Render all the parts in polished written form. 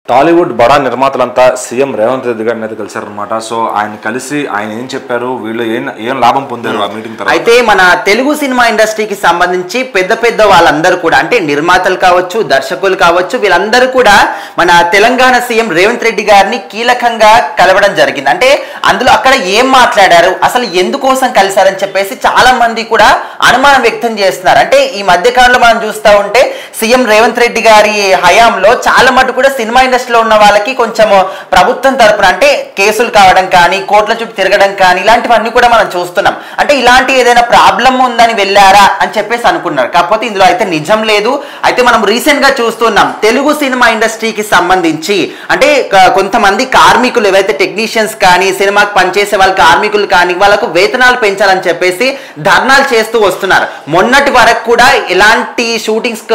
టాలీవుడ్ బడా నిర్మాతలంతా సీఎం రేవంత్ రెడ్డి గారిని అయితే కలిశారనమాట. సో ఆయన కలిసి ఆయన ఏం చెప్పారు, వీళ్ళు ఏం లాభం పొందారు ఆ మీటింగ్ తర్వాత? అయితే మన తెలుగు సినిమా ఇండస్ట్రీకి సంబంధించి పెద్ద వాళ్ళందరూ కూడా అంటే నిర్మాతలు కావచ్చు, దర్శకులు కావచ్చు, వీళ్ళందరూ కూడా మన తెలంగాణ సీఎం రేవంత్ రెడ్డి గారిని కీలకంగా కలవడం జరిగింది. అంటే అందులో అక్కడ ఏం మాట్లాడారు, అసలు ఎందుకోసం కలిశారని చెప్పేసి చాలా మంది కూడా అనుమానం వ్యక్తం చేస్తున్నారు. అంటే ఈ మధ్య కాలంలో మనం చూస్తూ ఉంటే సీఎం రేవంత్ రెడ్డి గారి హయాంలో చాలా మటుకు కూడా సినిమా ఇండస్ట్రీలో ఉన్న వాళ్ళకి కొంచెం ప్రభుత్వం తరపున అంటే కేసులు కావడం కానీ, కోర్టుల చుట్టూ తిరగడం కానీ, ఇలాంటివన్నీ కూడా మనం చూస్తున్నాం. అంటే ఇలాంటి ఏదైనా ప్రాబ్లం ఉందని వెళ్ళారా అని చెప్పేసి అనుకున్నారు. కాకపోతే ఇందులో అయితే నిజం లేదు. అయితే మనం రీసెంట్ గా చూస్తున్నాం తెలుగు సినిమా ఇండస్ట్రీకి సంబంధించి అంటే కొంతమంది కార్మికులు ఏవైతే టెక్నీషియన్స్ కానీ, సినిమాకి పనిచేసే వాళ్ళ కార్మికులు కానీ, వాళ్ళకు వేతనాలు పెంచాలని చెప్పేసి ధర్నాలు చేస్తూ వస్తున్నారు. మొన్నటి వరకు కూడా ఎలాంటి షూటింగ్స్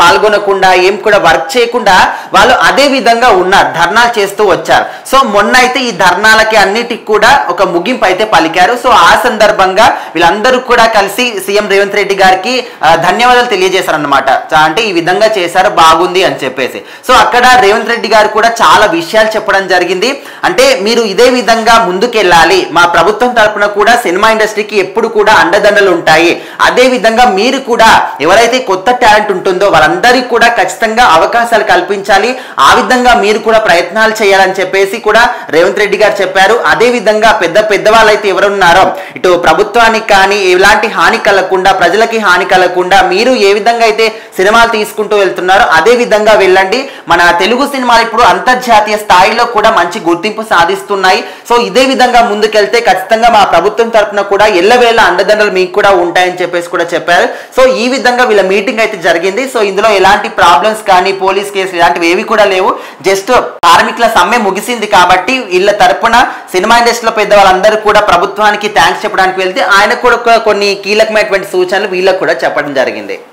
పాల్గొనకుండా ఏం కూడా వర్క్ చేయకుండా వాళ్ళు అదే విధంగా ఉన్నారు, ధర్నాలు చేస్తూ వచ్చారు. సో మొన్న అయితే ఈ ధర్నాలకి అన్నిటికి కూడా ఒక ముగింపు అయితే పలికారు. సో ఆ సందర్భంగా వీళ్ళందరూ కూడా కలిసి సీఎం రేవంత్ రెడ్డి గారికి ధన్యవాదాలు తెలియజేశారు అన్నమాట. అంటే ఈ విధంగా చేశారు, బాగుంది అని చెప్పేసి. సో అక్కడ రేవంత్ రెడ్డి గారు కూడా చాలా విషయాలు చెప్పడం జరిగింది. అంటే మీరు ఇదే విధంగా ముందుకెళ్ళాలి, మా ప్రభుత్వం తరపున కూడా సినిమా ఇండస్ట్రీకి ఎప్పుడు కూడా అండదండలు ఉంటాయి. అదే విధంగా మీరు కూడా ఎవరైతే కొత్త టాలెంట్ ఉంటుందో వాళ్ళందరికీ కూడా ఖచ్చితంగా అవకాశాలు కల్పించాలి, ఆ విధంగా మీరు కూడా ప్రయత్నాలు చేయాలని చెప్పేసి కూడా రేవంత్ రెడ్డి గారు చెప్పారు. అదే విధంగా పెద్ద వాళ్ళైతే ఎవరున్నారో ఇటు ప్రభుత్వానికి కానీ ఎలాంటి హాని కలగకుండా, ప్రజలకి హాని కలగకుండా మీరు ఏ విధంగా అయితే సినిమాలు తీసుకుంటూ వెళ్తున్నారో అదే విధంగా వెళ్ళండి. మన తెలుగు సినిమాలు ఇప్పుడు అంతర్జాతీయ స్థాయిలో కూడా మంచి గుర్తింపు సాధిస్తున్నాయి. సో ఇదే విధంగా ముందుకెళ్తే ఖచ్చితంగా మా ప్రభుత్వం తరఫున కూడా ఎల్లవేళ అండదండలు మీకు కూడా ఉంటాయని చెప్పేసి కూడా చెప్పారు. సో ఈ విధంగా వీళ్ళ మీటింగ్ అయితే జరిగింది. సో ఇందులో ఎలాంటి ప్రాబ్లమ్స్ కానీ, పోలీస్ కేసులు ఇలాంటివి ఏవి కూడా లేవు. జస్ట్ కార్మికుల సమ్మె ముగిసింది కాబట్టి వీళ్ళ తరపున సినిమా ఇండస్ట్రీలో పెద్దవాళ్ళందరూ కూడా ప్రభుత్వానికి థ్యాంక్స్ చెప్పడానికి వెళ్తే ఆయన కూడా కొన్ని కీలకమైనటువంటి సూచనలు వీళ్ళకు కూడా చెప్పడం జరిగింది.